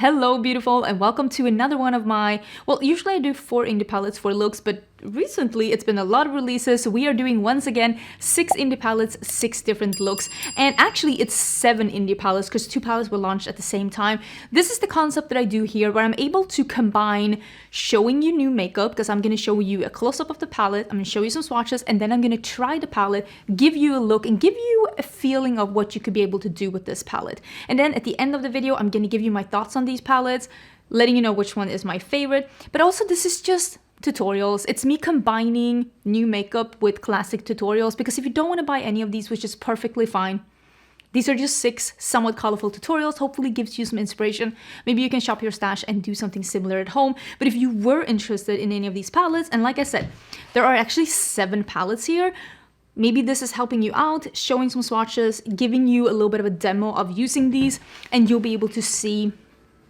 Hello, beautiful, and welcome to another one of my, well, usually I do 4 indie palettes for looks, but recently it's been a lot of releases, so we are doing once again 6 indie palettes, 6 different looks, and actually it's 7 indie palettes because 2 palettes were launched at the same time. This is the concept that I do here, where I'm able to combine showing you new makeup, because I'm going to show you a close-up of the palette, I'm going to show you some swatches, and then I'm going to try the palette, give you a look, and give you a feeling of what you could be able to do with this palette. And then at the end of the video, I'm going to give you my thoughts on these palettes, letting you know which one is my favorite. But also, this is just tutorials. It's me combining new makeup with classic tutorials, because if you don't want to buy any of these, which is perfectly fine, these are just 6 somewhat colorful tutorials. Hopefully gives you some inspiration. Maybe you can shop your stash and do something similar at home. But if you were interested in any of these palettes, and like I said, there are actually 7 palettes here, maybe this is helping you out, showing some swatches, giving you a little bit of a demo of using these, and you'll be able to see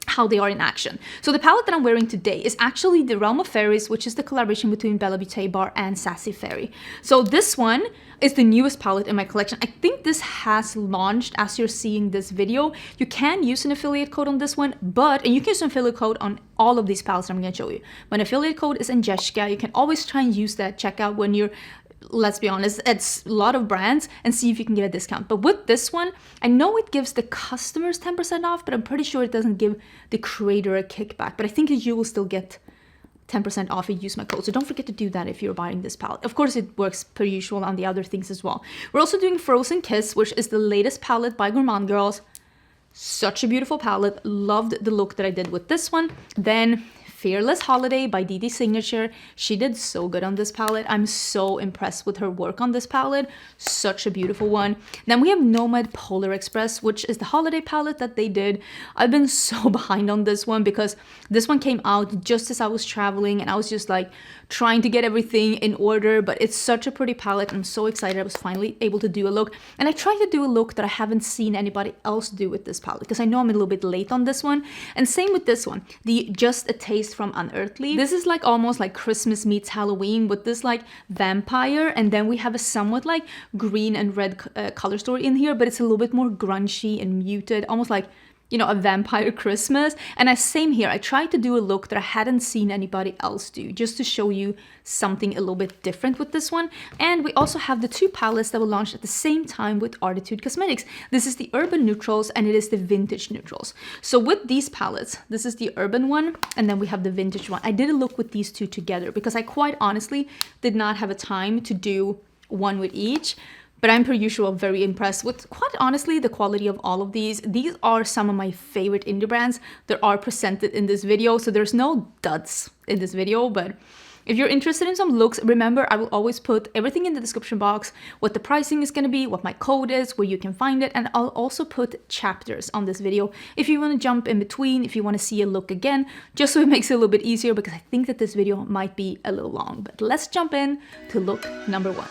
how they are in action. So the palette that I'm wearing today is actually the Realm of Fairies, which is the collaboration between Bella Beauté Bar and Sassy Fairy. So this one is the newest palette in my collection. I think this has launched as you're seeing this video. You can use an affiliate code on this one, and you can use an affiliate code on all of these palettes I'm going to show you. My affiliate code is Angelica. You can always try and use that checkout when you're, let's be honest, it's a lot of brands, and see if you can get a discount. But with this one, I know it gives the customers 10% off, but I'm pretty sure it doesn't give the creator a kickback. But I think you will still get 10% off if you use my code. So don't forget to do that if you're buying this palette. Of course, it works per usual on the other things as well. We're also doing Frozen Kiss, which is the latest palette by Gourmande girls. Such a beautiful palette. Loved the look that I did with this one. Then Fearless Holiday by Dede Signature. She did so good on this palette. I'm so impressed with her work on this palette. Such a beautiful one. Then we have Nomad Polar Express, which is the holiday palette that they did. I've been so behind on this one because this one came out just as I was traveling, and I was just like trying to get everything in order, but it's such a pretty palette. I'm so excited I was finally able to do a look. And I tried to do a look that I haven't seen anybody else do with this palette, because I know I'm a little bit late on this one. And same with this one, the Just a Taste from Unearthly. This is like almost like Christmas meets Halloween with this like vampire, and then we have a somewhat like green and red color story in here, but it's a little bit more grungy and muted, almost like, you know, a vampire Christmas. And same here, I tried to do a look that I hadn't seen anybody else do, just to show you something a little bit different with this one. And we also have the 2 palettes that were launched at the same time with Arttitude Cosmetics. This is the urban neutrals, and it is the vintage neutrals. So with these palettes, this is the urban one, and then we have the vintage one. I did a look with these 2 together because I quite honestly did not have a time to do one with each. But I'm per usual very impressed with, quite honestly, the quality of all of these. These are some of my favorite indie brands that are presented in this video. So there's no duds in this video, but if you're interested in some looks, remember, I will always put everything in the description box, what the pricing is going to be, what my code is, where you can find it, and I'll also put chapters on this video if you want to jump in between, if you want to see a look again, just so it makes it a little bit easier, because I think that this video might be a little long. But let's jump in to look number 1.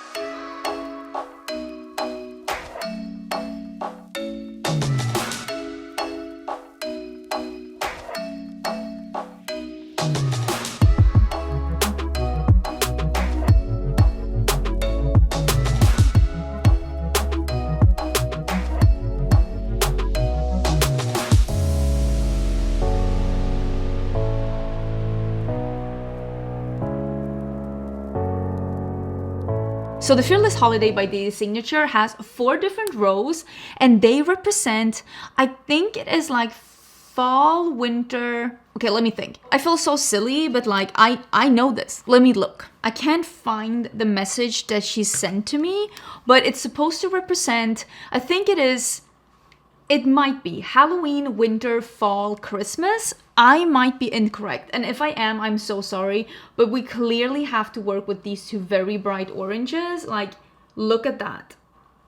So the Fearless Holiday by Dede Signature has 4 different rows, and they represent, I think it is like fall, winter. Okay, let me think. I feel so silly, but like I know this. Let me look. I can't find the message that she sent to me, but it's supposed to represent, I think it might be Halloween, winter, fall, Christmas. I might be incorrect, and if I am, I'm so sorry, but we clearly have to work with these 2 very bright oranges. Like, look at that.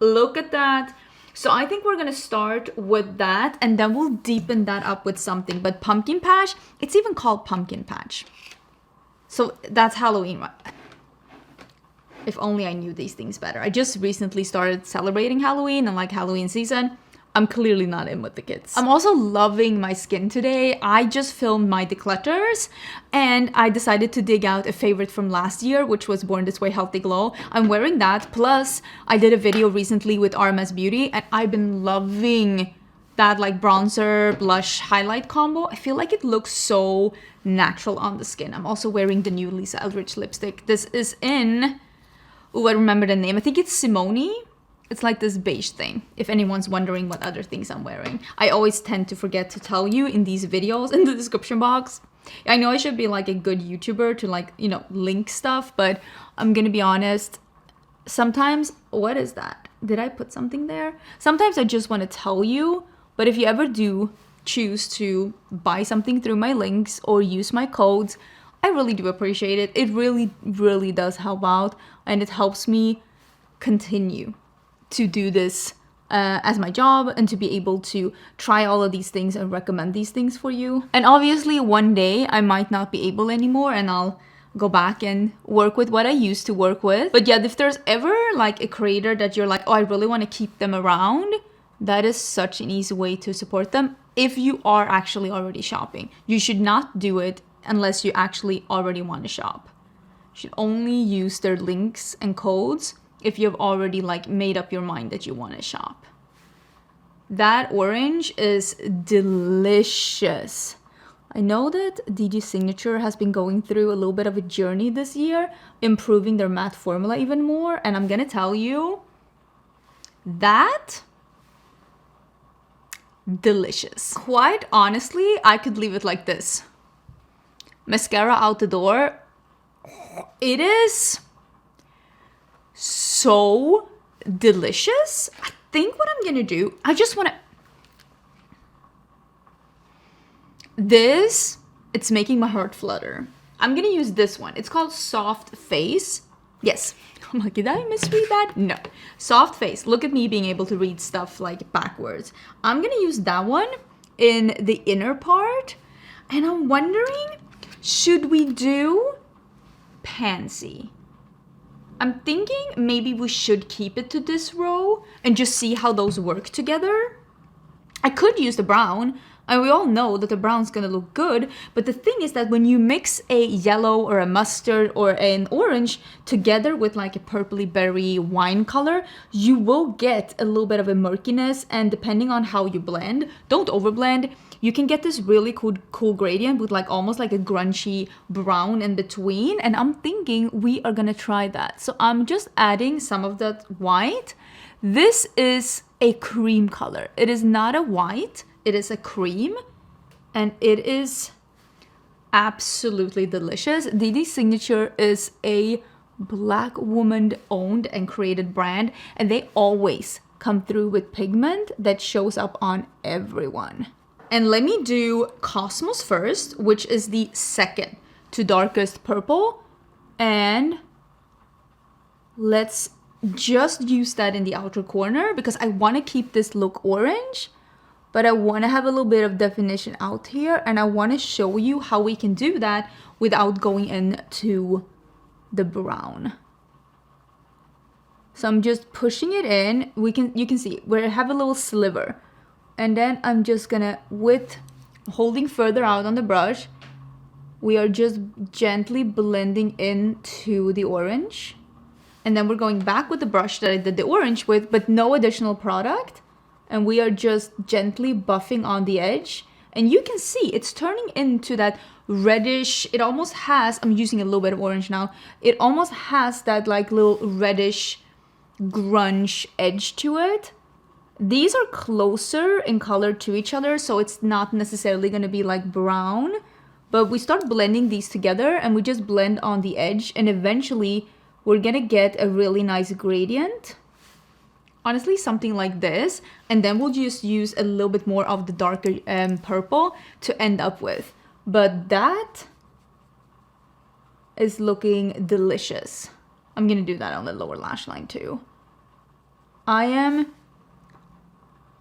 Look at that. So I think we're gonna start with that, and then we'll deepen that up with something. But Pumpkin Patch, it's even called Pumpkin Patch. So that's Halloween, right? If only I knew these things better. I just recently started celebrating Halloween and like Halloween season. I'm clearly not in with the kids. I'm also loving my skin today. I just filmed my declutters, and I decided to dig out a favorite from last year, which was Born This Way Healthy Glow. I'm wearing that. Plus, I did a video recently with RMS Beauty, and I've been loving that like bronzer, blush, highlight combo. I feel like it looks so natural on the skin. I'm also wearing the new Lisa Eldridge lipstick. This is in, oh, I remember the name. I think it's Simone. It's like this beige thing, if anyone's wondering what other things I'm wearing. I always tend to forget to tell you in these videos in the description box. I know I should be like a good YouTuber to like, you know, link stuff, but I'm gonna be honest, sometimes, what is that? Did I put something there? Sometimes I just want to tell you, but if you ever do choose to buy something through my links or use my codes, I really do appreciate it. It really, really does help out, and it helps me continue to do this as my job and to be able to try all of these things and recommend these things for you. And obviously one day I might not be able anymore and I'll go back and work with what I used to work with. But yeah, if there's ever like a creator that you're like, oh, I really want to keep them around, that is such an easy way to support them if you are actually already shopping. You should not do it unless you actually already want to shop. You should only use their links and codes if you've already like made up your mind that you want to shop. That orange is delicious. I know that Dede Signature has been going through a little bit of a journey this year, improving their matte formula even more, and I'm gonna tell you that delicious. Quite honestly, I could leave it like this. Mascara out the door. It is so delicious. I think what I'm gonna do, I just wanna, this, it's making my heart flutter. I'm gonna use this one. It's called Soft Face. Yes. I'm like, did I misread that? No. Soft Face. Look at me being able to read stuff like backwards. I'm gonna use that one in the inner part. And I'm wondering, should we do Pansy? I'm thinking maybe we should keep it to this row and just see how those work together. I could use the brown, and we all know that the brown's gonna look good, but the thing is that when you mix a yellow or a mustard or an orange together with like a purpley berry wine color, you will get a little bit of a murkiness, and depending on how you blend, don't overblend, you can get this really cool gradient with like almost like a grungy brown in between, and I'm thinking we are gonna try that. So I'm just adding some of that white. This is a cream color. It is not a white, it is a cream, and it is absolutely delicious. Dede Signature is a Black woman owned and created brand, and they always come through with pigment that shows up on everyone. And let me do Cosmos first, which is the second to darkest purple. And let's just use that in the outer corner because I want to keep this look orange, but I want to have a little bit of definition out here, and I want to show you how we can do that without going into the brown. So I'm just pushing it in. You can see where I have a little sliver. And then I'm just gonna, with holding further out on the brush, we are just gently blending into the orange. And then we're going back with the brush that I did the orange with, but no additional product. And we are just gently buffing on the edge. And you can see it's turning into that reddish, it almost has, I'm using a little bit of orange now, it almost has that like little reddish grunge edge to it. These are closer in color to each other, so it's not necessarily going to be like brown, but we start blending these together and we just blend on the edge, and eventually we're going to get a really nice gradient. Honestly, something like this, and then we'll just use a little bit more of the darker purple to end up with. But that is looking delicious. I'm going to do that on the lower lash line too.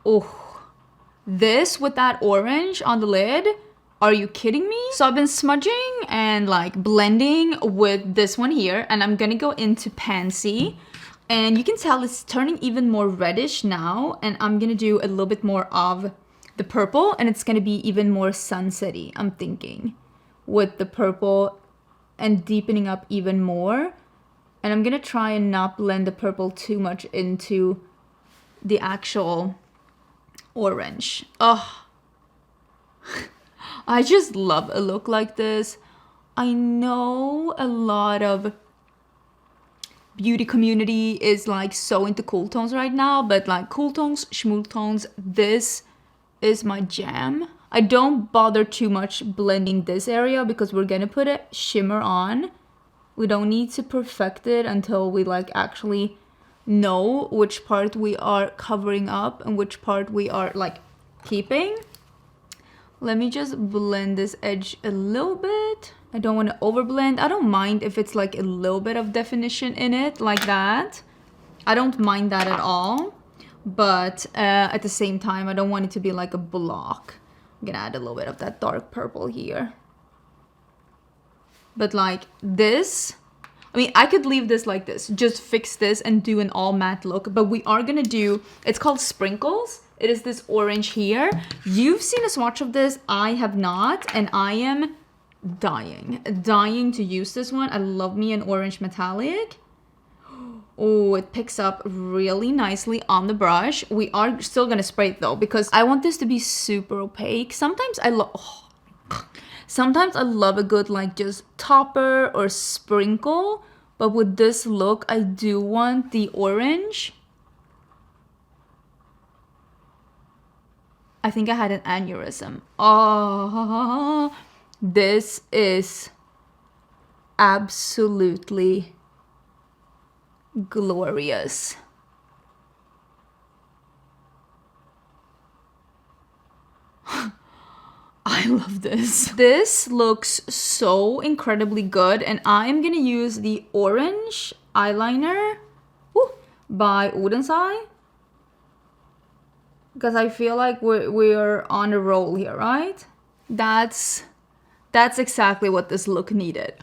Oh, this with that orange on the lid, are you kidding me? So I've been smudging and like blending with this one here, and I'm gonna go into Pansy, and you can tell it's turning even more reddish now, and I'm gonna do a little bit more of the purple, and it's gonna be even more sunsetty, I'm thinking, with the purple and deepening up even more. And I'm gonna try and not blend the purple too much into the actual orange. Oh, I just love a look like this. I know a lot of beauty community is like so into cool tones right now, but like cool tones, schmool tones, this is my jam. I don't bother too much blending this area because we're gonna put a shimmer on. We don't need to perfect it until we like actually know which part we are covering up and which part we are like keeping. Let me just blend this edge a little bit. I don't want to overblend. I don't mind if it's like a little bit of definition in it like that. I don't mind that at all. But at the same time, I don't want it to be like a block. I'm gonna add a little bit of that dark purple here. But like this, I mean, I could leave this like this, just fix this and do an all matte look, but we are gonna do, it's called Sprinkles. It is this orange here. You've seen a swatch of this, I have not, and I am dying to use this one. I love me an orange metallic. Oh, it picks up really nicely on the brush. We are still gonna spray it though, because I want this to be super opaque. Sometimes I love a good like just topper or sprinkle, but with this look, I do want the orange. I think I had an aneurysm. Oh, this is absolutely glorious. I love this. This looks so incredibly good, and I'm gonna use the orange eyeliner by Udensai, because I feel like we're on a roll here, right? That's exactly what this look needed.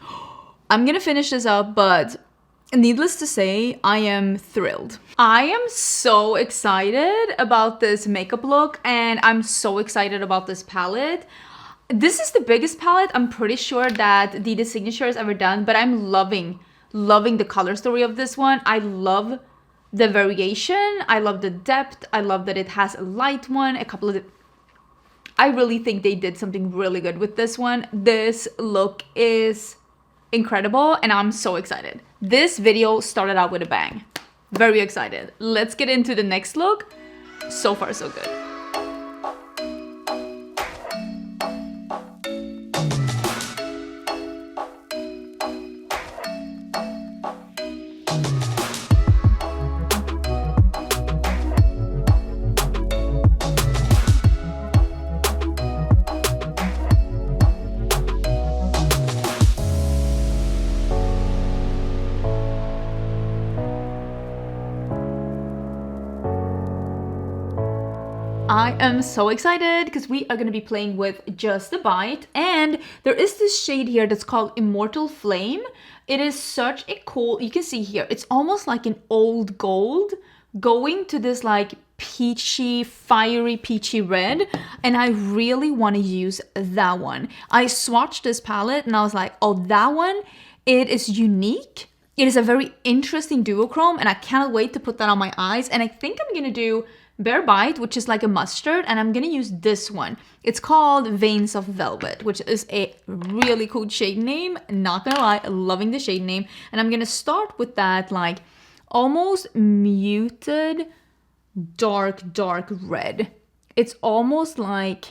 I'm gonna finish this up, but needless to say, I am thrilled. I am so excited about this makeup look, and I'm so excited about this palette. This is the biggest palette I'm pretty sure that Dede Signature has ever done, but I'm loving the color story of this one. I love the variation. I love the depth. I love that it has a light one, a couple of I really think they did something really good with this one. This look is incredible, and I'm so excited. This video started out with a bang. Very excited. Let's get into the next look. So far, so good. I am so excited because we are going to be playing with Just a Bite, and there is this shade here that's called Immortal Flame. It is such a cool, you can see here, it's almost like an old gold going to this like peachy, fiery peachy red, and I really want to use that one. I swatched this palette and I was like, oh, that one, it is unique. It is a very interesting duochrome, and I cannot wait to put that on my eyes. And I think I'm going to do Bare Bite, which is like a mustard, and I'm gonna use this one. It's called Veins of Velvet, which is a really cool shade name. Not gonna lie, loving the shade name. And I'm gonna start with that like almost muted dark red. It's almost like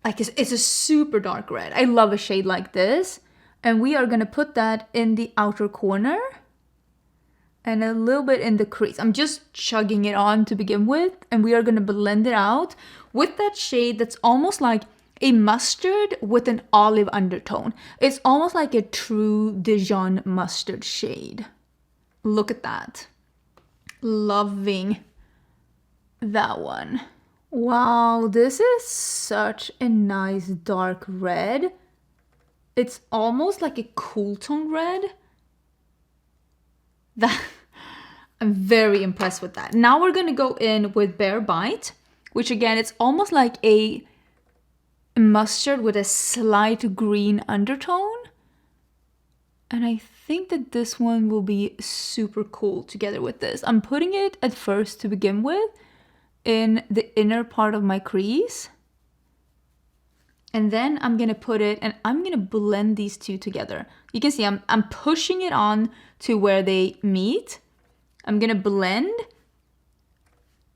it's a super dark red. I love a shade like this. And we are gonna put that in the outer corner and a little bit in the crease. I'm just chugging it on to begin with, and we are gonna blend it out with that shade that's almost like a mustard with an olive undertone. It's almost like a true Dijon mustard shade. Look at that. Loving that one. Wow, this is such a nice dark red. It's almost like a cool tone red. I'm very impressed with that. Now we're gonna go in with Bare Bite, which again, it's almost like a mustard with a slight green undertone. And I think that this one will be super cool together with this. I'm putting it at first to begin with in the inner part of my crease. And then I'm gonna put it, and I'm gonna blend these two together. You can see I'm pushing it on to where they meet. I'm gonna blend,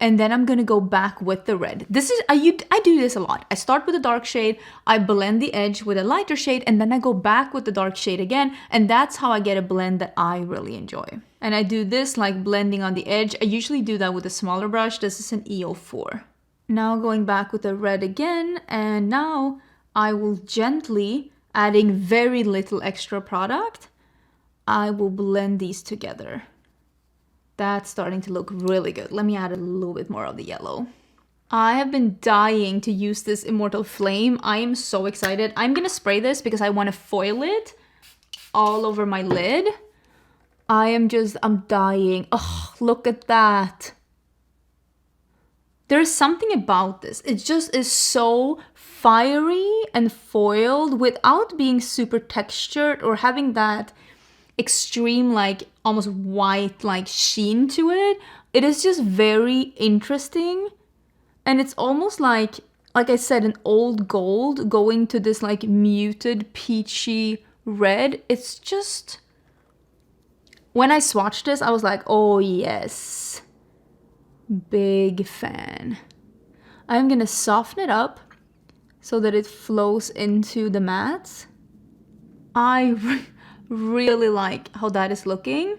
and then I'm gonna go back with the red. This is, I do this a lot. I start with a dark shade, I blend the edge with a lighter shade, and then I go back with the dark shade again, and that's how I get a blend that I really enjoy. And I do this like blending on the edge. I usually do that with a smaller brush. This is an EO4. Now going back with the red again, and now I will gently, adding very little extra product, I will blend these together. That's starting to look really good. Let me add a little bit more of the yellow. I have been dying to use this Immortal Flame. I am so excited. I'm gonna spray this because I want to foil it all over my lid. I'm dying. Oh, look at that. There's something about this. It just is so fiery and foiled without being super textured or having that extreme, like almost white, like sheen to it. It is just very interesting. And it's almost like I said, an old gold going to this like muted peachy red. It's just, when I swatched this, I was like, oh yes. Big fan. I'm gonna soften it up so that it flows into the mattes. I really like how that is looking.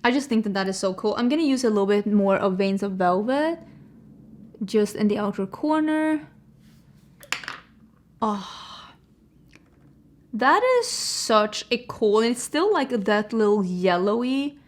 I just think that that is so cool. I'm gonna use a little bit more of Veins of Velvet just in the outer corner. Oh, that is such a cool, and it's still like that little yellowy.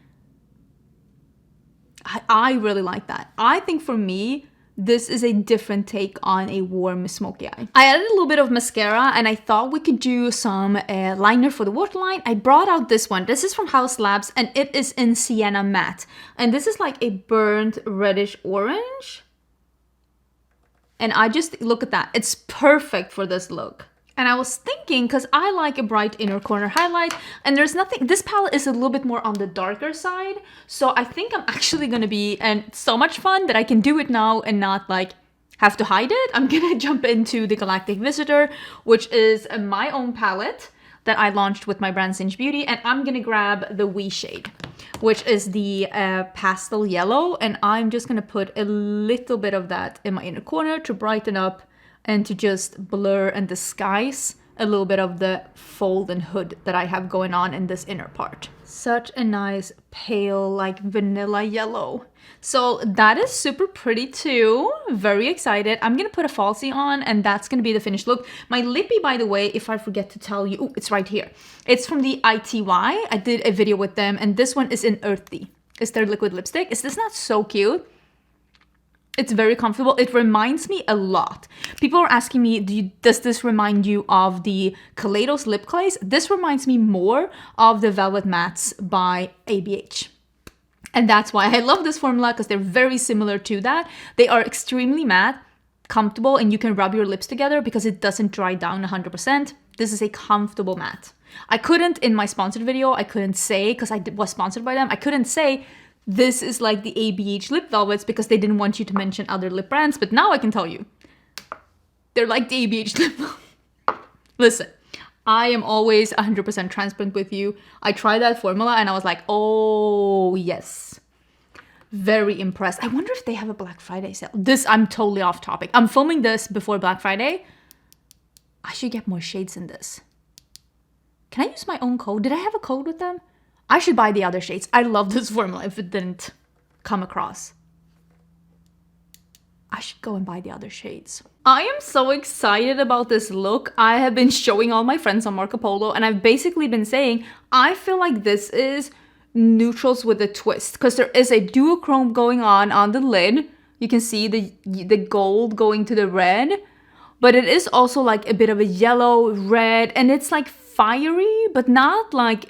I really like that. I think for me, this is a different take on a warm smoky eye. I added a little bit of mascara, and I thought we could do some liner for the waterline. I brought out this one. This is from House Labs, and it is in Sienna Matte. And this is like a burnt reddish orange. And I just, look at that. It's perfect for this look. And I was thinking, because I like a bright inner corner highlight, and there's nothing, this palette is a little bit more on the darker side. So I think I'm actually going to be, and so much fun that I can do it now and not like have to hide it. I'm going to jump into the Galactic Visitor, which is my own palette that I launched with my brand Singe Beauty. And I'm going to grab the Wee shade, which is the pastel yellow. And I'm just going to put a little bit of that in my inner corner to brighten up and to just blur and disguise a little bit of the fold and hood that I have going on in this inner part. Such a nice pale, like vanilla yellow. So that is super pretty too. Very excited. I'm gonna put a falsie on, and that's gonna be the finished look. My lippy, by the way, if I forget to tell you, oh, it's right here. It's from the ITY. I did a video with them, and this one is in Unearthly. It's their liquid lipstick. Is this not so cute? It's very comfortable. It reminds me a lot. People are asking me, does this remind you of the Kaleidos lip glaze? This reminds me more of the Velvet Mattes by ABH. And that's why I love this formula, because they're very similar to that. They are extremely matte, comfortable, and you can rub your lips together because it doesn't dry down 100%. This is a comfortable matte. I couldn't, in my sponsored video, I couldn't say, because I was sponsored by them, I couldn't say this is like the ABH lip velvets because they didn't want you to mention other lip brands, but now I can tell you. They're like the ABH lip velvet. Listen, I am always 100% transparent with you. I tried that formula and I was like, oh yes. Very impressed. I wonder if they have a Black Friday sale. I'm totally off topic. I'm filming this before Black Friday. I should get more shades in this. Can I use my own code? Did I have a code with them? I should buy the other shades. I love this formula if it didn't come across. I should go and buy the other shades. I am so excited about this look. I have been showing all my friends on Marco Polo, and I've basically been saying, I feel like this is neutrals with a twist, because there is a duochrome going on the lid. You can see the gold going to the red, but it is also like a bit of a yellow, red, and it's like fiery, but not like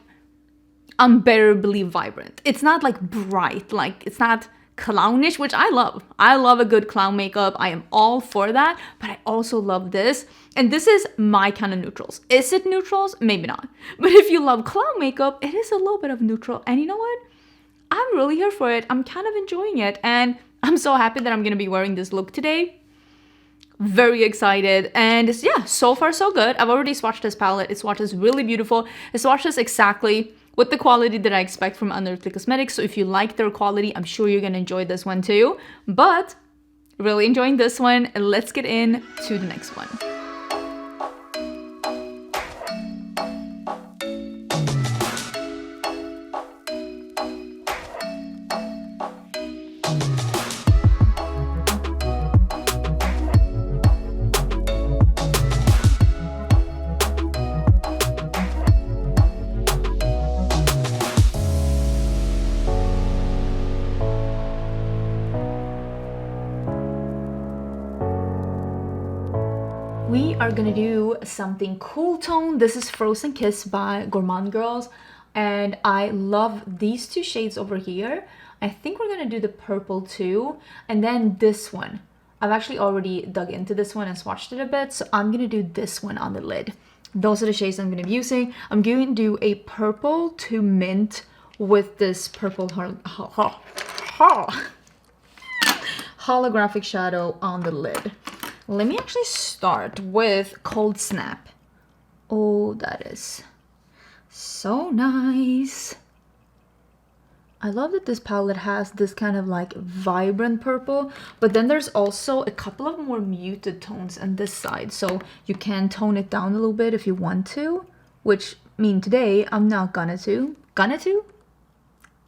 unbearably vibrant. It's not like bright, like it's not clownish, which I love. I love a good clown makeup. I am all for that, but I also love this. And this is my kind of neutrals. Is it neutrals? Maybe not. But if you love clown makeup, it is a little bit of neutral. And you know what? I'm really here for it. I'm kind of enjoying it. And I'm so happy that I'm going to be wearing this look today. Very excited. And yeah, so far so good. I've already swatched this palette. It swatches really beautiful. It swatches exactly with the quality that I expect from Unearthly Cosmetics. So if you like their quality, I'm sure you're going to enjoy this one too. But really enjoying this one. Let's get into the next one. We are gonna do something cool tone. This is Frozen Kiss by Gourmande Girls, and I love these two shades over here. I think we're gonna do the purple too, and then this one. I've actually already dug into this one and swatched it a bit, so I'm gonna do this one on the lid. Those are the shades I'm gonna be using. I'm going to do a purple to mint with this purple holographic shadow on the lid. Let me actually start with Cold Snap. Oh, that is so nice. I love that this palette has this kind of like vibrant purple, but then there's also a couple of more muted tones on this side. So you can tone it down a little bit if you want to, which mean today I'm not gonna to. Gonna to?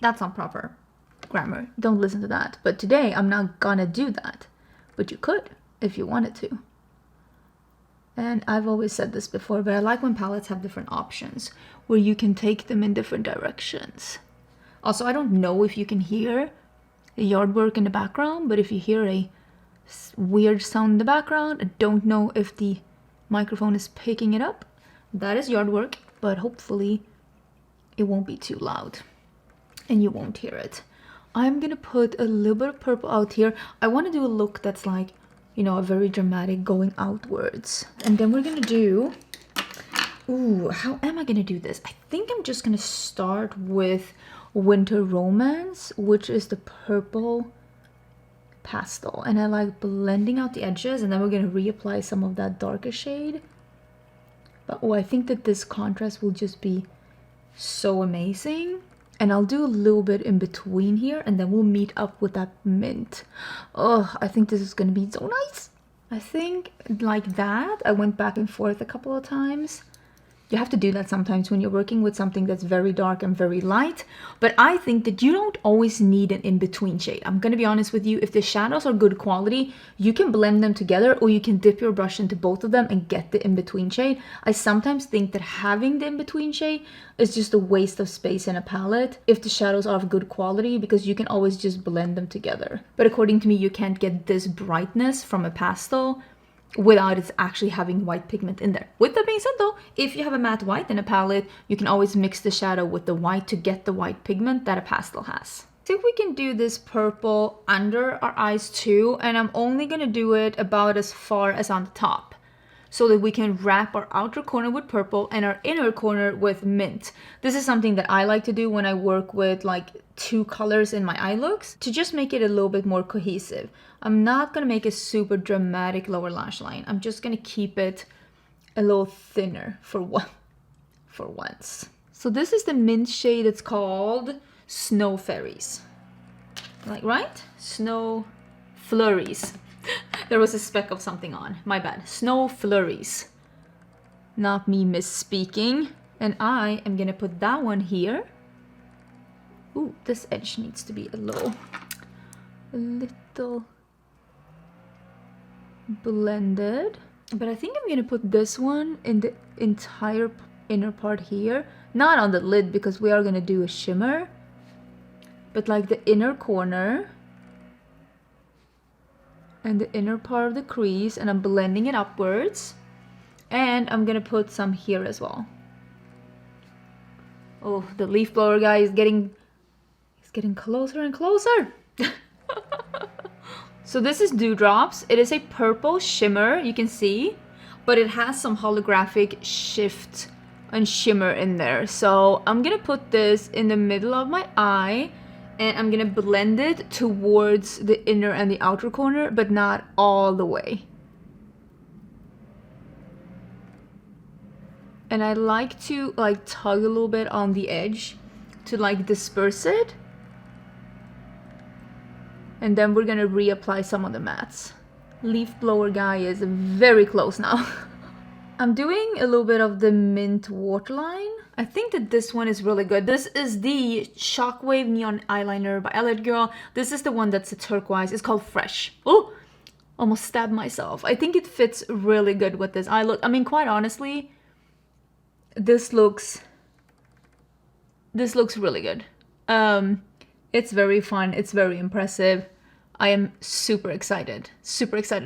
That's not proper grammar. Don't listen to that. But today I'm not gonna do that. But you could if you wanted to. And I've always said this before, but I like when palettes have different options where you can take them in different directions. Also, I don't know if you can hear the yard work in the background, but if you hear a weird sound in the background, I don't know if the microphone is picking it up. That is yard work, but hopefully it won't be too loud and you won't hear it. I'm gonna put a little bit of purple out here. I want to do a look that's like, you know, a very dramatic going outwards. And then we're gonna do, ooh, how am I gonna do this? I think I'm just gonna start with Winter Romance, which is the purple pastel. And I like blending out the edges, and then we're gonna reapply some of that darker shade. But oh, I think that this contrast will just be so amazing. And I'll do a little bit in between here, and then we'll meet up with that mint. Oh, I think this is gonna be so nice. I think like that. I went back and forth a couple of times. You have to do that sometimes when you're working with something that's very dark and very light. But I think that you don't always need an in-between shade. I'm gonna be honest with you. If the shadows are good quality, you can blend them together, or you can dip your brush into both of them and get the in-between shade. I sometimes think that having the in-between shade is just a waste of space in a palette if the shadows are of good quality, because you can always just blend them together. But according to me, you can't get this brightness from a pastel without it actually having white pigment in there. With that being said though, if you have a matte white in a palette, you can always mix the shadow with the white to get the white pigment that a pastel has. I think we can do this purple under our eyes too, and I'm only gonna do it about as far as on the top, so that we can wrap our outer corner with purple and our inner corner with mint. This is something that I like to do when I work with like two colors in my eye looks, to just make it a little bit more cohesive. I'm not gonna make a super dramatic lower lash line. I'm just gonna keep it a little thinner for once. So this is the mint shade. It's called Snow Fairies. Like, right? Snow Flurries. There was a speck of something on. My bad. Snow Flurries. Not me misspeaking. And I am gonna put that one here. Ooh, this edge needs to be a little blended. But I think I'm gonna put this one in the entire inner part here. Not on the lid, because we are gonna do a shimmer. But like the inner corner and the inner part of the crease, and I'm blending it upwards. And I'm gonna put some here as well. Oh, the leaf blower guy is getting closer and closer. So this is Dewdrops. It is a purple shimmer, you can see, but it has some holographic shift and shimmer in there. So I'm gonna put this in the middle of my eye and I'm gonna blend it towards the inner and the outer corner, but not all the way. And I like to like tug a little bit on the edge to like disperse it. And then we're gonna reapply some of the mattes. Leaf blower guy is very close now. I'm doing a little bit of the mint waterline. I think that this one is really good. This is the Shockwave Neon Eyeliner by Elliot Girl. This is the one that's a turquoise. It's called Fresh. Oh, almost stabbed myself. I think it fits really good with this eye look. I mean, quite honestly, this looks really good. It's very fun. It's very impressive. I am super excited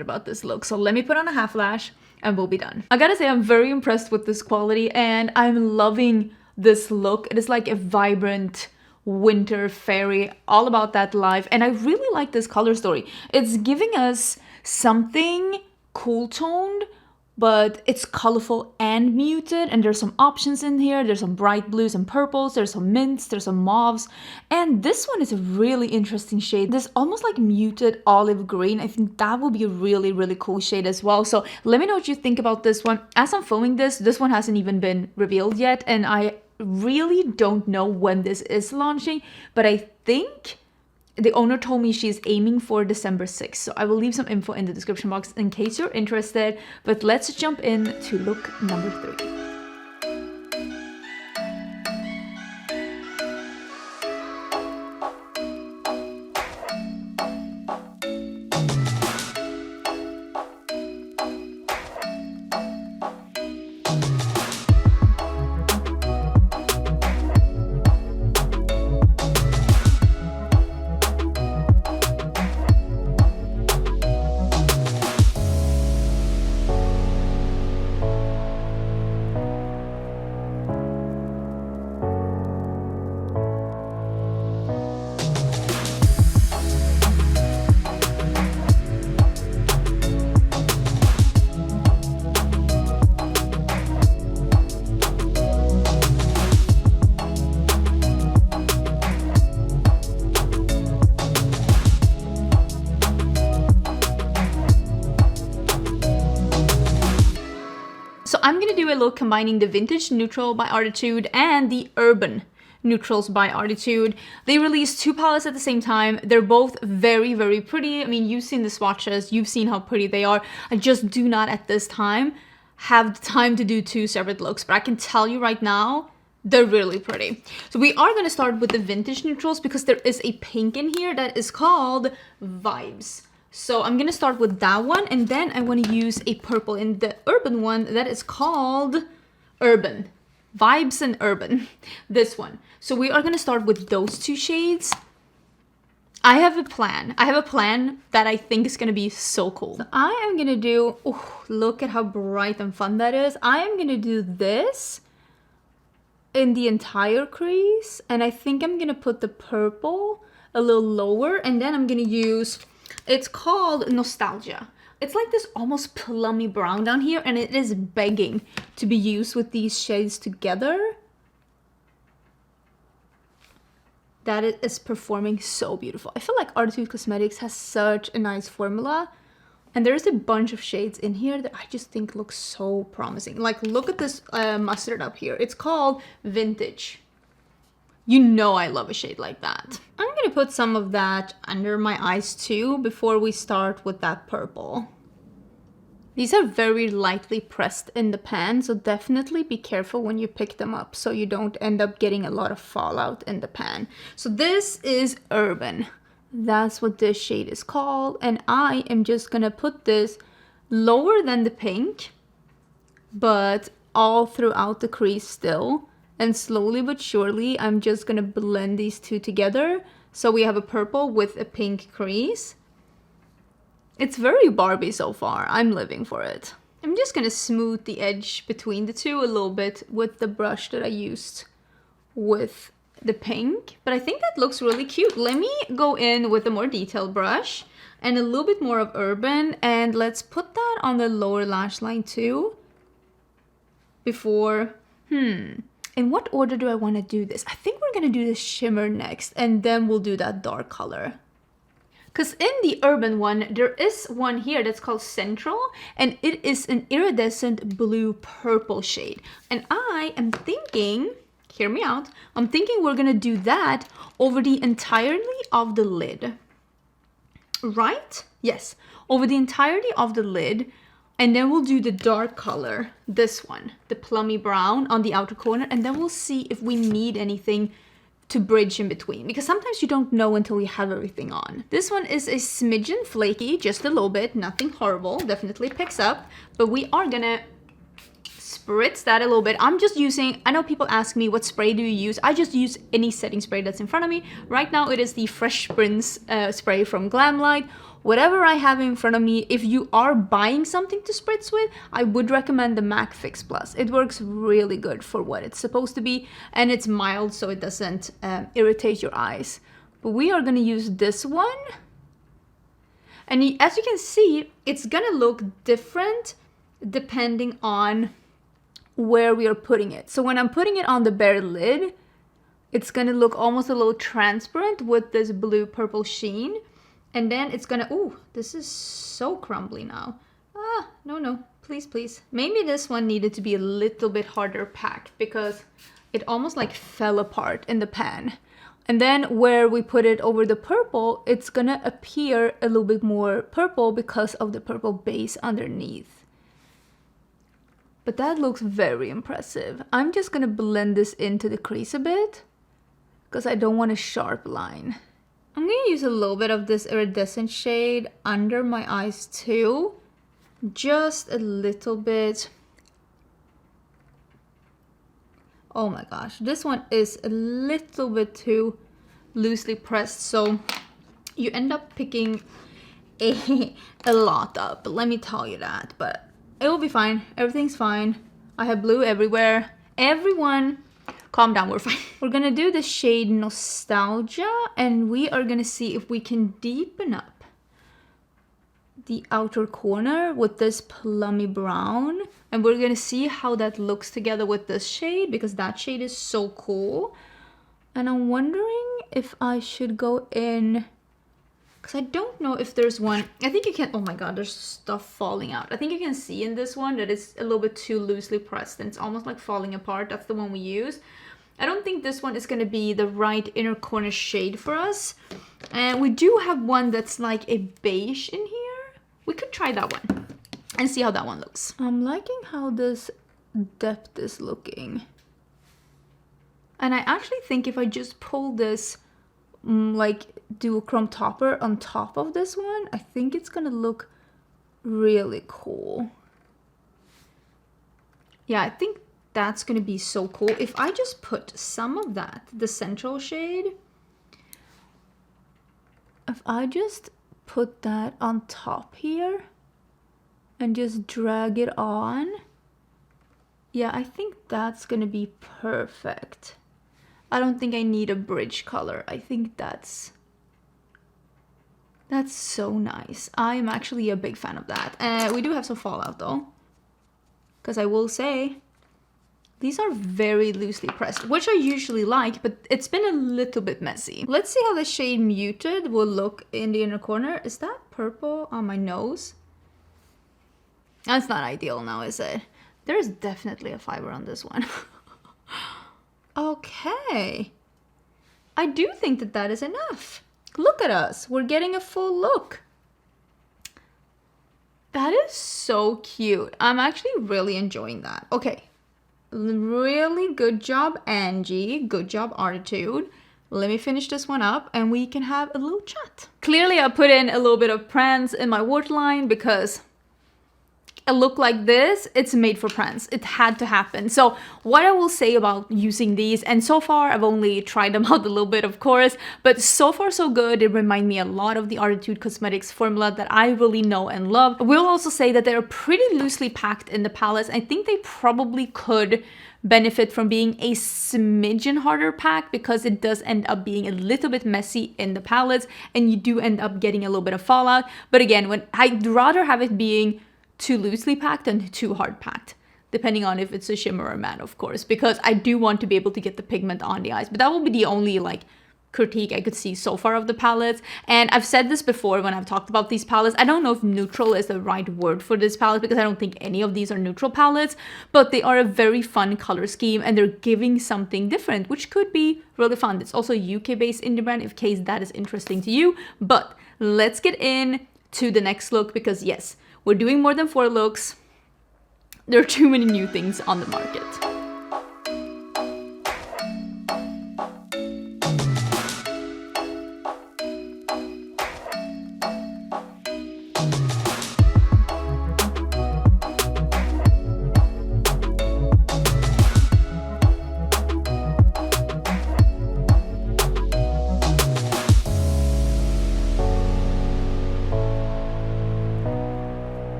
about this look. So let me put on a half lash and we'll be done. I gotta say, I'm very impressed with this quality and I'm loving this look. It is like a vibrant winter fairy, all about that life. And I really like this color story. It's giving us something cool toned, but it's colorful and muted, and there's some options in here. There's some bright blues and purples, there's some mints, there's some mauves, and this one is a really interesting shade. This almost like muted olive green. I think that will be a really, really cool shade as well. So let me know what you think about this one. As I'm filming this one hasn't even been revealed yet, and I really don't know when this is launching, but I think the owner told me she's aiming for December 6th, so I will leave some info in the description box in case you're interested. But let's jump in to look number 3. So I'm gonna do a look combining the Vintage Neutral by Arttitude and the Urban Neutrals by Arttitude. They released 2 palettes at the same time. They're both very, very pretty. I mean, you've seen the swatches, you've seen how pretty they are. I just do not at this time have the time to do 2 separate looks, but I can tell you right now, they're really pretty. So we are gonna start with the Vintage Neutrals because there is a pink in here that is called Vibes. So I'm gonna start with that one, and then I want to use a purple in the Urban one that is called Urban. Vibes and Urban, this one. So we are gonna start with those 2 shades. I have a plan. I have a plan that I think is gonna be so cool. So I am gonna do, oh, look at how bright and fun that is. I am gonna do this in the entire crease, and I think I'm gonna put the purple a little lower, and then I'm gonna use, it's called Nostalgia. It's like this almost plummy brown down here, and it is begging to be used with these shades together. That is performing so beautiful. I feel like Arttitude Cosmetics has such a nice formula, and there's a bunch of shades in here that I just think look so promising. Like, look at this mustard up here. It's called Vintage. You know I love a shade like that. I'm gonna put some of that under my eyes too before we start with that purple. These are very lightly pressed in the pan, so definitely be careful when you pick them up so you don't end up getting a lot of fallout in the pan. So this is Urban. That's what this shade is called, and I am just gonna put this lower than the pink, but all throughout the crease still. And slowly but surely, I'm just gonna blend these 2 together. So we have a purple with a pink crease. It's very Barbie so far. I'm living for it. I'm just gonna smooth the edge between the 2 a little bit with the brush that I used with the pink. But I think that looks really cute. Let me go in with a more detailed brush and a little bit more of urban. And let's put that on the lower lash line too. Before, in what order do I want to do this? I think we're going to do the shimmer next, and then we'll do that dark color. Because in the urban one, there is one here that's called Central, and it is an iridescent blue-purple shade. And I am thinking, hear me out, I'm thinking we're going to do that over the entirety of the lid. Right? Yes, over the entirety of the lid. And then we'll do the dark color, this one, the plummy brown on the outer corner. And then we'll see if we need anything to bridge in between, because sometimes you don't know until you have everything on. This one is a smidgen flaky, just a little bit, nothing horrible, definitely picks up, but we are gonna spritz that a little bit. I'm just using, I know people ask me what spray do you use. I just use any setting spray that's in front of me. Right now it is the Fresh Prince spray from Glamlight. Whatever I have in front of me, if you are buying something to spritz with, I would recommend the MAC Fix Plus. It works really good for what it's supposed to be, and it's mild so it doesn't irritate your eyes. But we are gonna use this one. And as you can see, it's gonna look different depending on where we are putting it. So when I'm putting it on the bare lid, it's gonna look almost a little transparent with this blue-purple sheen. And then it's gonna, ooh, this is so crumbly now. Ah, no, please, please. Maybe this one needed to be a little bit harder packed because it almost like fell apart in the pan. And then where we put it over the purple, it's gonna appear a little bit more purple because of the purple base underneath. But that looks very impressive. I'm just gonna blend this into the crease a bit because I don't want a sharp line. I'm gonna use a little bit of this iridescent shade under my eyes too. Just a little bit. Oh my gosh, this one is a little bit too loosely pressed, so you end up picking a lot up, let me tell you that. But it will be fine, everything's fine. I have blue everywhere. Everyone, calm down, we're fine. We're gonna do the shade Nostalgia, and we are gonna see if we can deepen up the outer corner with this plummy brown. And we're gonna see how that looks together with this shade, because that shade is so cool. And I'm wondering if I should go in, because I don't know if there's one. I think you can, oh my god, there's stuff falling out. I think you can see in this one that it's a little bit too loosely pressed and it's almost like falling apart. That's the one we use. I don't think this one is going to be the right inner corner shade for us. And we do have one that's like a beige in here. We could try that one and see how that one looks. I'm liking how this depth is looking. And I actually think if I just pull this, like do a chrome topper on top of this one, I think it's going to look really cool. Yeah, I think that's going to be so cool. If I just put some of that, the central shade, if I just put that on top here and just drag it on, yeah, I think that's going to be perfect. I don't think I need a bridge color. I think that's so nice. I am actually a big fan of that. We do have some fallout though, because I will say, these are very loosely pressed, which I usually like, but it's been a little bit messy. Let's see how the shade Muted will look in the inner corner. Is that purple on my nose? That's not ideal now, is it? There's definitely a fiber on this one. Okay. I do think that that is enough. Look at us. We're getting a full look. That is so cute. I'm actually really enjoying that. Okay. Really good job, Angie. Good job, Arttitude. Let me finish this one up and we can have a little chat. Clearly I put in a little bit of prance in my waterline because a look like this, it's made for France. It had to happen. So what I will say about using these, and so far I've only tried them out a little bit, of course, but so far so good. It remind me a lot of the Arttitude Cosmetics formula that I really know and love. I will also say that they're pretty loosely packed in the palettes. I think they probably could benefit from being a smidgen harder pack because it does end up being a little bit messy in the palettes and you do end up getting a little bit of fallout. But again, when I'd rather have it being too loosely packed than too hard packed, depending on if it's a shimmer or matte, of course, because I do want to be able to get the pigment on the eyes. But that will be the only like critique I could see so far of the palettes. And I've said this before when I've talked about these palettes. I don't know if neutral is the right word for this palette because I don't think any of these are neutral palettes, but they are a very fun color scheme and they're giving something different, which could be really fun. It's also UK based indie brand, in case that is interesting to you. But let's get in to the next look because yes, we're doing more than 4 looks. There are too many new things on the market.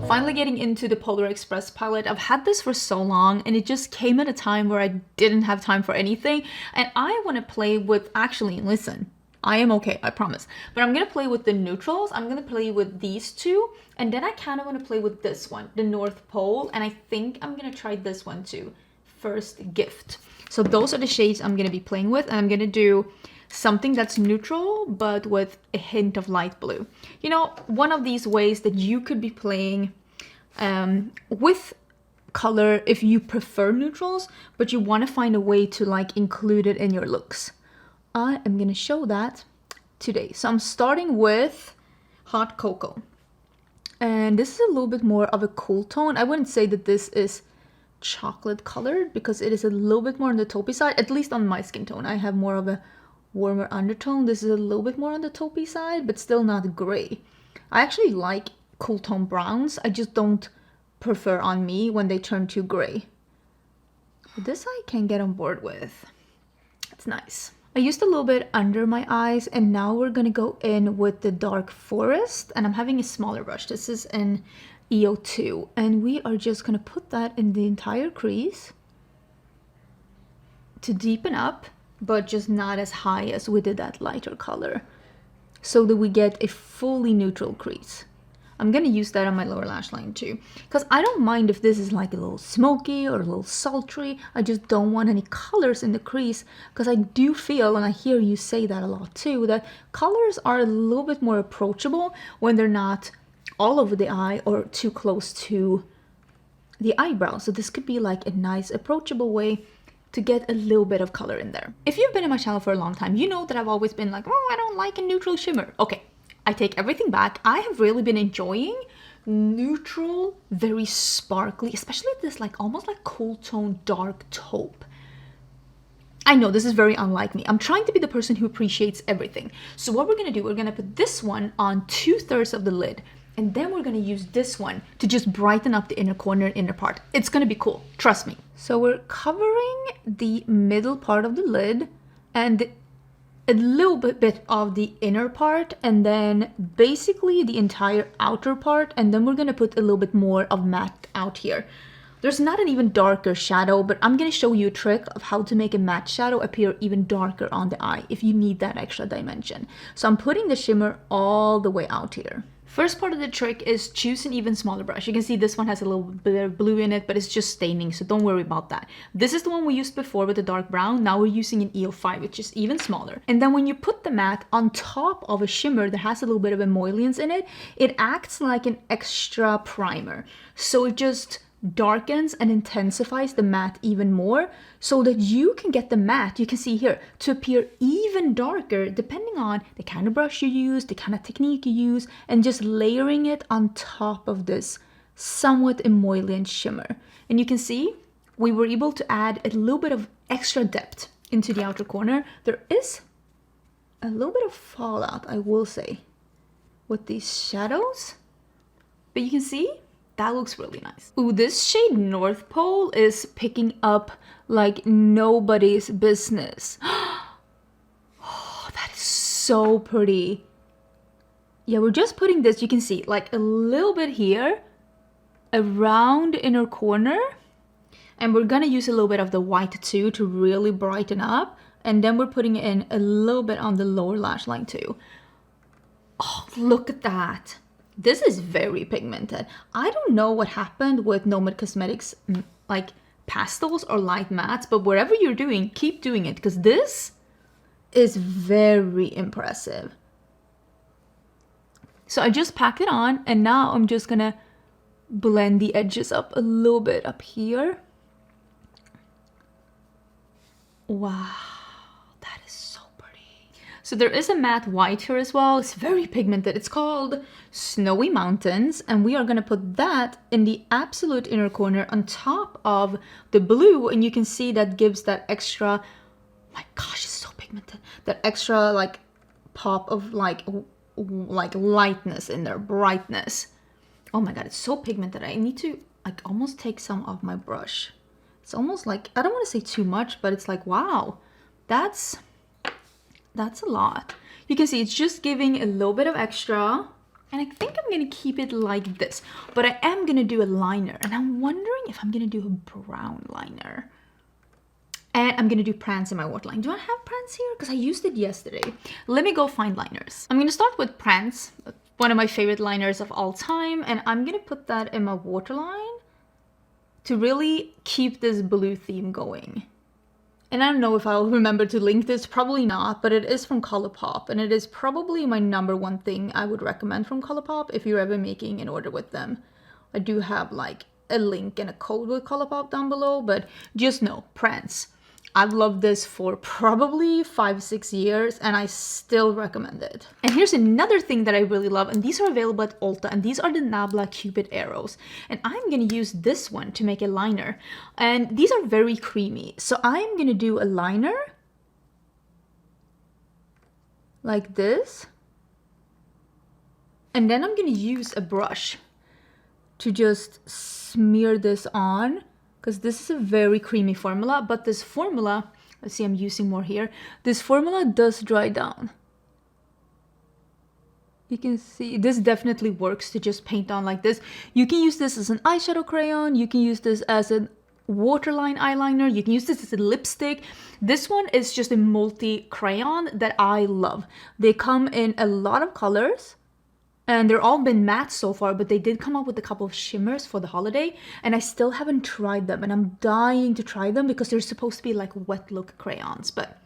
Finally getting into the Polar Express palette. I've had this for so long and it just came at a time where I didn't have time for anything and I want to play with, actually listen, I am okay, I promise, but I'm gonna play with the neutrals. I'm gonna play with these two and then I kind of want to play with this one, the North Pole, and I think I'm gonna try this one too, First Gift. So those are the shades I'm gonna be playing with, and I'm gonna do something that's neutral but with a hint of light blue. You know, one of these ways that you could be playing with color if you prefer neutrals but you want to find a way to like include it in your looks. I am gonna show that today. So I'm starting with Hot Cocoa, and this is a little bit more of a cool tone. I wouldn't say that this is chocolate colored because it is a little bit more on the taupey side, at least on my skin tone. I have more of a warmer undertone. This is a little bit more on the taupey side, but still not gray. I actually like cool tone browns. I just don't prefer on me when they turn too gray. This I can get on board with. It's nice. I used a little bit under my eyes and now we're gonna go in with the Dark Forest, and I'm having a smaller brush. This is an EO2 and we are just gonna put that in the entire crease to deepen up, but just not as high as we did that lighter color, so that we get a fully neutral crease. I'm gonna use that on my lower lash line too, because I don't mind if this is like a little smoky or a little sultry. I just don't want any colors in the crease, because I do feel, and I hear you say that a lot too, that colors are a little bit more approachable when they're not all over the eye or too close to the eyebrow. So this could be like a nice approachable way to get a little bit of color in there. If you've been in my channel for a long time, you know that I've always been like, oh, I don't like a neutral shimmer. Okay, I take everything back. I have really been enjoying neutral, very sparkly, especially this like almost like cool tone dark taupe. I know this is very unlike me. I'm trying to be the person who appreciates everything. So what we're gonna do, we're gonna put this one on 2/3 of the lid, and then we're gonna use this one to just brighten up the inner corner, inner part. It's gonna be cool, trust me. So we're covering the middle part of the lid and a little bit of the inner part, and then basically the entire outer part, and then we're gonna put a little bit more of matte out here. There's not an even darker shadow, but I'm gonna show you a trick of how to make a matte shadow appear even darker on the eye if you need that extra dimension. So I'm putting the shimmer all the way out here. First part of the trick is choose an even smaller brush. You can see this one has a little bit of blue in it, but it's just staining, so don't worry about that. This is the one we used before with the dark brown. Now we're using an EO5, which is even smaller. And then when you put the matte on top of a shimmer that has a little bit of emollients in it, it acts like an extra primer. So it just darkens and intensifies the matte even more, so that you can get the matte, you can see here, to appear even darker depending on the kind of brush you use, the kind of technique you use, and just layering it on top of this somewhat emollient shimmer. And you can see we were able to add a little bit of extra depth into the outer corner. There is a little bit of fallout, I will say. with these shadows. But you can see, that looks really nice. Ooh, this shade North Pole is picking up like nobody's business. Oh, that is so pretty. Yeah, we're just putting this, you can see, like a little bit here, around inner corner. And we're gonna use a little bit of the white too to really brighten up. And then we're putting in a little bit on the lower lash line too. Oh, look at that. This is very pigmented. I don't know what happened with Nomad Cosmetics, like pastels or light mattes, but whatever you're doing, keep doing it, because this is very impressive. So I just packed it on, and now I'm just gonna blend the edges up a little bit up here. Wow, that is so pretty. So there is a matte white here as well. It's very pigmented. It's called Snowy Mountains, and we are gonna put that in the absolute inner corner on top of the blue, and you can see that gives that extra, my gosh, it's so pigmented, that extra like pop of like lightness in there, brightness. Oh my god, it's so pigmented. I need to like almost take some off my brush. It's almost like, I don't want to say too much, but it's like, wow, that's a lot. You can see it's just giving a little bit of extra, and I think I'm gonna keep it like this, but I am gonna do a liner, and I'm wondering if I'm gonna do a brown liner. And I'm gonna do Prance in my waterline. Do I have Prance here? Because I used it yesterday. Let me go find liners. I'm gonna start with Prance, one of my favorite liners of all time, and I'm gonna put that in my waterline to really keep this blue theme going. And I don't know if I'll remember to link this, probably not, but it is from ColourPop, and it is probably my #1 thing I would recommend from ColourPop if you're ever making an order with them. I do have like a link and a code with ColourPop down below, but just know, Prance. I've loved this for probably 5-6 years, and I still recommend it. And here's another thing that I really love, and these are available at Ulta, and these are the Nabla Cupid Arrows. And I'm gonna use this one to make a liner. And these are very creamy. So I'm gonna do a liner like this. And then I'm gonna use a brush to just smear this on, because this is a very creamy formula, but this formula, let's see, I'm using more here. This formula does dry down. You can see this definitely works to just paint on like this. You can use this as an eyeshadow crayon. You can use this as a waterline eyeliner. You can use this as a lipstick. This one is just a multi-crayon that I love. They come in a lot of colors. And they're all been matte so far, but they did come up with a couple of shimmers for the holiday, and I still haven't tried them, and I'm dying to try them because they're supposed to be like wet look crayons. But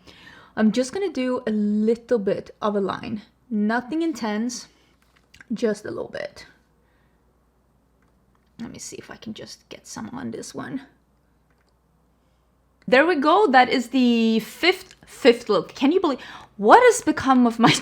I'm just gonna do a little bit of a line. Nothing intense, just a little bit. Let me see if I can just get some on this one. There we go. That is the fifth look. Can you believe what has become of my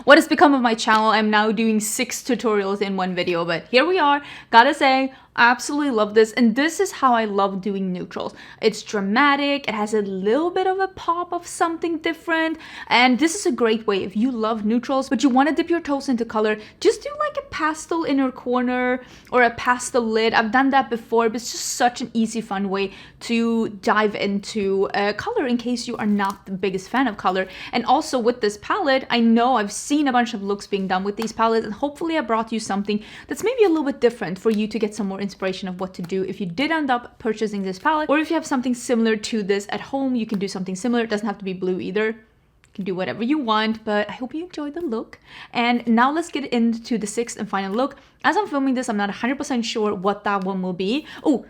what has become of my channel? I'm now doing 6 tutorials in one video, but here we are. Gotta say, I absolutely love this, and this is how I love doing neutrals. It's dramatic, it has a little bit of a pop of something different, and this is a great way if you love neutrals but you want to dip your toes into color. Just do like a pastel inner corner or a pastel lid. I've done that before, but it's just such an easy, fun way to dive into color in case you are not the biggest fan of color. And also with this palette, I know I've seen a bunch of looks being done with these palettes, and hopefully I brought you something that's maybe a little bit different for you to get some more inspiration of what to do if you did end up purchasing this palette, or if you have something similar to this at home, you can do something similar. It doesn't have to be blue either. You can do whatever you want, but I hope you enjoyed the look. And now let's get into the 6th and final look. As I'm filming this, I'm not 100% sure what that one will be. Oh,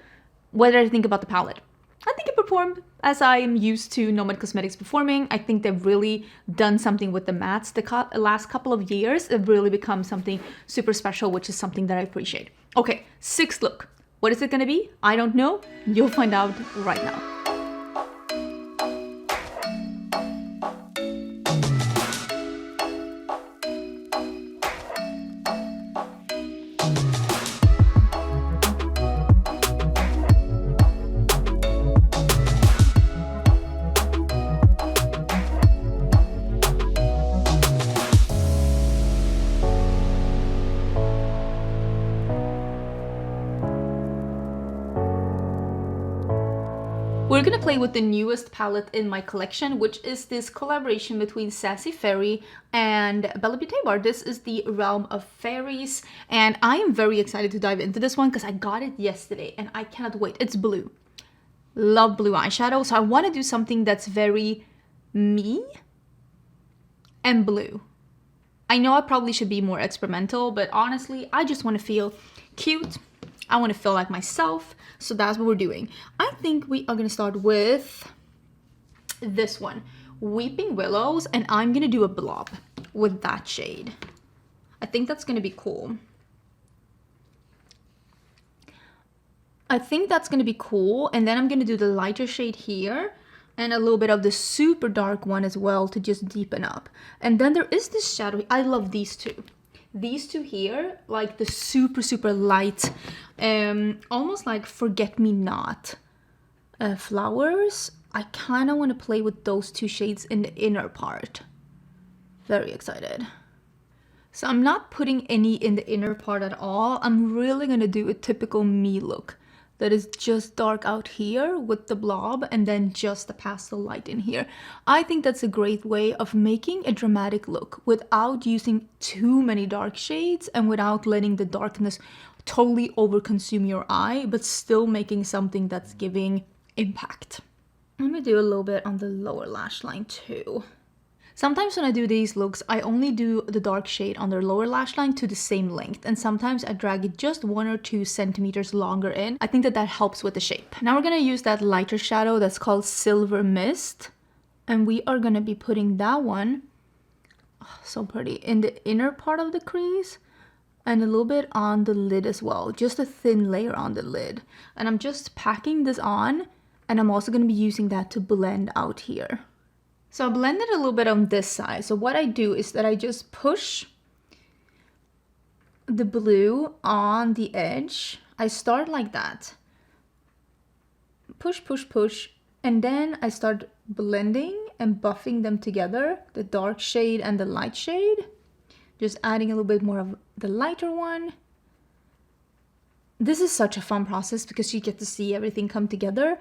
what did I think about the palette? I think it performed as I am used to Nomad Cosmetics performing. I think they've really done something with the mattes the last couple of years. They've really become something super special, which is something that I appreciate. Okay, 6th look. What is it gonna be? I don't know. You'll find out right now. We're gonna play with the newest palette in my collection, which is this collaboration between Sassy Fairy and Bella Beauté bar. This is the Realm of Fairies, and I am very excited to dive into this one because I got it yesterday and I cannot wait. It's blue. Love blue eyeshadow, so I want to do something that's very me and blue. I know I probably should be more experimental, but honestly, I just want to feel cute. I want to feel like myself, so that's what we're doing. I think we are going to start with this one, Weeping Willows, and I'm going to do a blob with that shade. I think that's going to be cool. And then I'm going to do the lighter shade here and a little bit of the super dark one as well to just deepen up. And then there is this shadow. I love these two. These two here, like the super light, almost like forget-me-not flowers. I kind of want to play with those two shades in the inner part. Very excited. So I'm not putting any in the inner part at all. I'm really going to do a typical me look. That is just dark out here with the blob and then just the pastel light in here. I think that's a great way of making a dramatic look without using too many dark shades and without letting the darkness totally overconsume your eye, but still making something that's giving impact. Let me do a little bit on the lower lash line too. Sometimes when I do these looks, I only do the dark shade on the lower lash line to the same length, and sometimes I drag it just 1 or 2 centimeters longer in. I think that helps with the shape. Now we're gonna use that lighter shadow that's called Silver Mist, and we are gonna be putting that one, oh, so pretty, in the inner part of the crease and a little bit on the lid as well, just a thin layer on the lid. And I'm just packing this on, and I'm also gonna be using that to blend out here. So I blended a little bit on this side. So what I do is that I just push the blue on the edge. I start like that. Push, push, push. And then I start blending and buffing them together, the dark shade and the light shade. Just adding a little bit more of the lighter one. This is such a fun process because you get to see everything come together.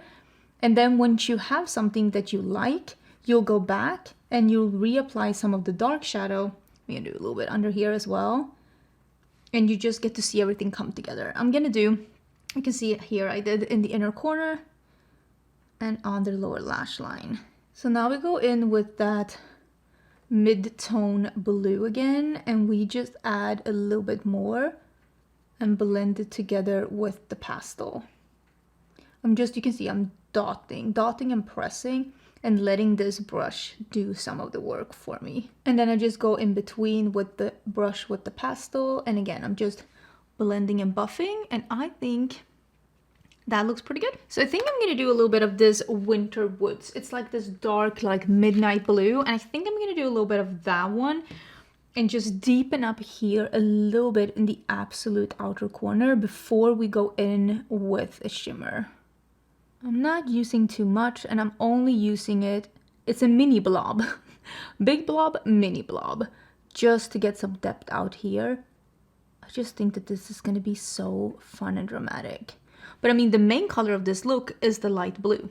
And then once you have something that you like, you'll go back and you'll reapply some of the dark shadow. I'm gonna do a little bit under here as well. And you just get to see everything come together. I'm gonna do, you can see it here, I did in the inner corner and on the lower lash line. So now we go in with that mid-tone blue again, and we just add a little bit more and blend it together with the pastel. You can see I'm dotting and pressing and letting this brush do some of the work for me. And then I just go in between with the brush with the pastel. And again, I'm just blending and buffing. And I think that looks pretty good. So I think I'm gonna do a little bit of this Winter Woods. It's like this dark, like midnight blue. And I think I'm gonna do a little bit of that one and just deepen up here a little bit in the absolute outer corner before we go in with a shimmer. I'm not using too much, and I'm only using it, it's a mini blob. Big blob, mini blob. Just to get some depth out here. I just think that this is going to be so fun and dramatic. But I mean, the main color of this look is the light blue,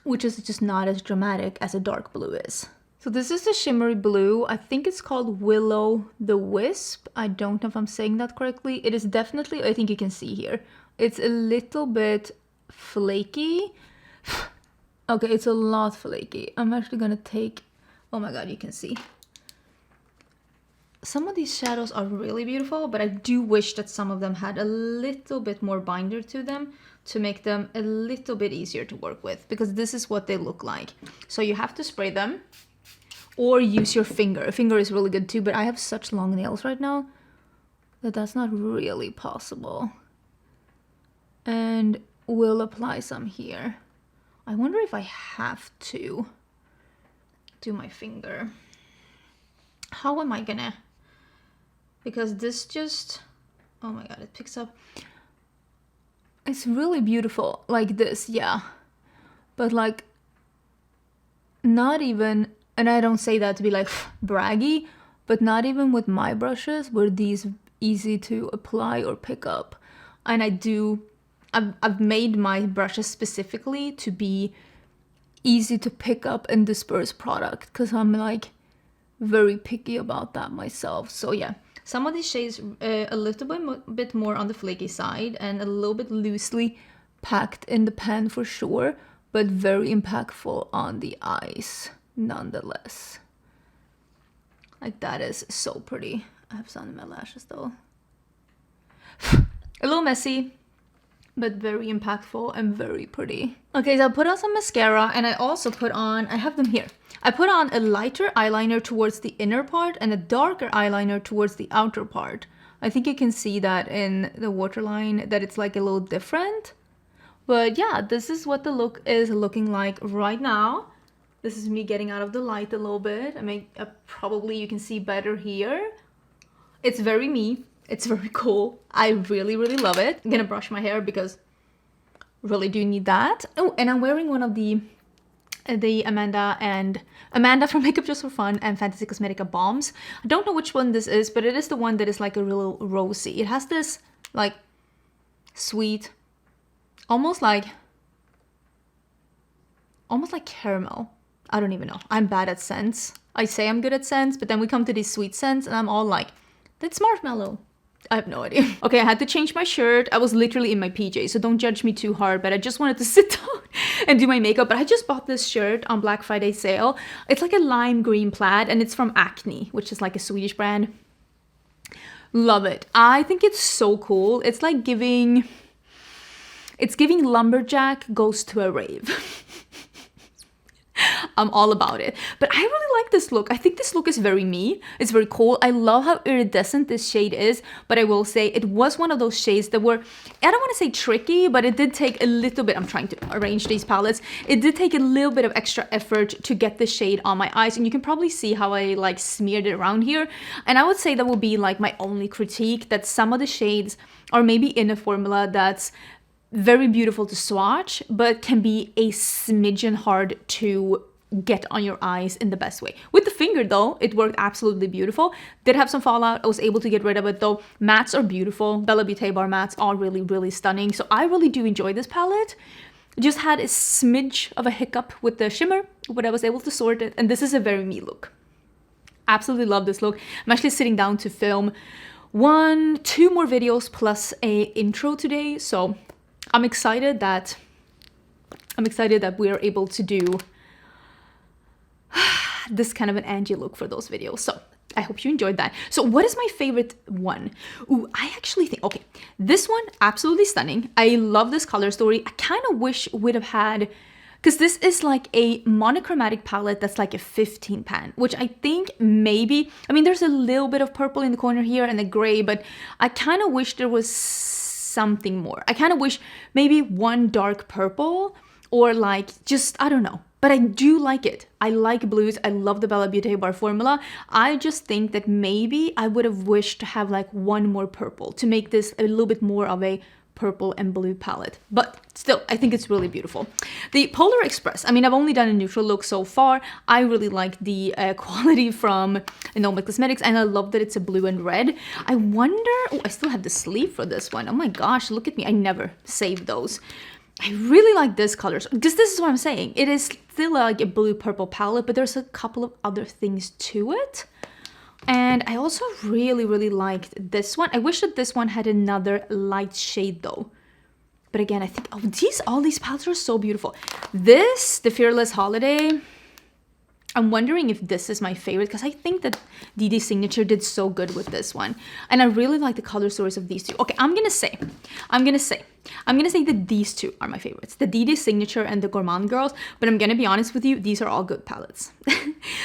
which is just not as dramatic as a dark blue is. So this is the shimmery blue. I think it's called Willow the Wisp. I don't know if I'm saying that correctly. It is definitely, I think you can see here, it's a little bit flaky. Okay, it's a lot flaky. I'm actually gonna take, oh my god, you can see some of these shadows are really beautiful, but I do wish that some of them had a little bit more binder to them to make them a little bit easier to work with, because this is what they look like. So you have to spray them or use your finger. A finger is really good too, but I have such long nails right now that that's not really possible. And we'll apply some here. I wonder if I have to do my finger. How am I gonna? Because this just, oh my god, it picks up. It's really beautiful like this, yeah. But like, not even, and I don't say that to be like braggy, but not even with my brushes were these easy to apply or pick up. And I do I've made my brushes specifically to be easy to pick up and disperse product, because I'm like very picky about that myself. So yeah, some of these shades a little bit more on the flaky side and a little bit loosely packed in the pan for sure, but very impactful on the eyes nonetheless. Like, that is so pretty. I have some in my lashes though. A little messy, but very impactful and very pretty. Okay, so I put on some mascara, and I also put on, I have them here. I put on a lighter eyeliner towards the inner part and a darker eyeliner towards the outer part. I think you can see that in the waterline, that it's like a little different. But yeah, this is what the look is looking like right now. This is me getting out of the light a little bit. I mean, probably you can see better here. It's very me. It's very cool. I really, really love it. I'm gonna brush my hair because really do need that. Oh, and I'm wearing one of the Amanda from Makeup Just for Fun and Fantasy Cosmetica bombs. I don't know which one this is, but it is the one that is like a real rosy. It has this like sweet, almost like caramel. I don't even know. I'm bad at scents. I say I'm good at scents, but then we come to these sweet scents and I'm all like, that's marshmallow. I have no idea. Okay, I had to change my shirt. I was literally in my PJs, so don't judge me too hard, but I just wanted to sit down and do my makeup. But I just bought this shirt on Black Friday sale. It's like a lime green plaid, and it's from Acne, which is like a Swedish brand. Love it. I think it's so cool. It's like giving lumberjack goes to a rave. I'm all about it. But I really like this look. I think this look is very me. It's very cool. I love how iridescent this shade is, but I will say it was one of those shades that were, I don't want to say tricky, but it did take a little bit, I'm trying to arrange these palettes. It did take a little bit of extra effort to get the shade on my eyes, and you can probably see how I like smeared it around here. And I would say that would be like my only critique, that some of the shades are maybe in a formula that's very beautiful to swatch, but can be a smidgen hard to get on your eyes in the best way. With the finger though, it worked absolutely beautiful. Did have some fallout. I was able to get rid of it though. Mattes are beautiful. Bella Beauté bar mattes are really, really stunning. So I really do enjoy this palette. Just had a smidge of a hiccup with the shimmer, but I was able to sort it. And this is a very me look. Absolutely love this look. I'm actually sitting down to film 2 more videos plus a intro today. So I'm excited that we are able to do this kind of an Angie look for those videos. So I hope you enjoyed that. So what is my favorite one? Ooh, I actually think, okay, this one, absolutely stunning. I love this color story. I kind of wish we'd have had, because this is like a monochromatic palette that's like a 15 pan, which I think maybe, I mean, there's a little bit of purple in the corner here and a gray, but I kind of wish there was something more. I kind of wish maybe one dark purple, or like just, I don't know. But I do like it. I like blues. I love the Bella Beauté bar formula. I just think that maybe I would have wished to have like one more purple to make this a little bit more of a purple and blue palette. But still, I think it's really beautiful. The Polar Express, I mean, I've only done a neutral look so far. I really like the quality from Nomad Cosmetics, and I love that it's a blue and red. I wonder, oh, I still have the sleeve for this one. Oh my gosh, look at me. I never saved those. I really like this color, because this is what I'm saying. It is still like a blue-purple palette, but there's a couple of other things to it. And I also really, really liked this one. I wish that this one had another light shade though. But again, I think, oh, all these palettes are so beautiful. This, the Fearless Holiday, I'm wondering if this is my favorite, because I think that Dede Signature did so good with this one. And I really like the color stories of these two. Okay, I'm gonna say that these two are my favorites. The Dede Signature and the Gourmande Girls. But I'm gonna be honest with you, these are all good palettes.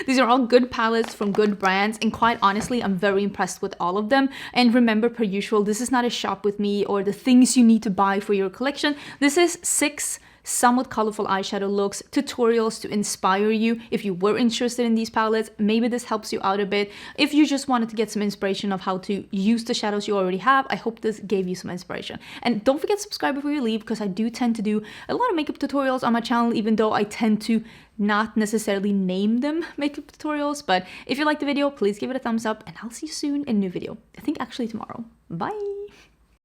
These are all good palettes from good brands. And quite honestly, I'm very impressed with all of them. And remember, per usual, this is not a shop with me or the things you need to buy for your collection. This is 6 somewhat colorful eyeshadow looks, tutorials to inspire you. If you were interested in these palettes, maybe this helps you out a bit. If you just wanted to get some inspiration of how to use the shadows you already have, I hope this gave you some inspiration. And don't forget to subscribe before you leave, because I do tend to do a lot of makeup tutorials on my channel, even though I tend to not necessarily name them makeup tutorials. But if you liked the video, please give it a thumbs up, and I'll see you soon in a new video. I think actually tomorrow. Bye!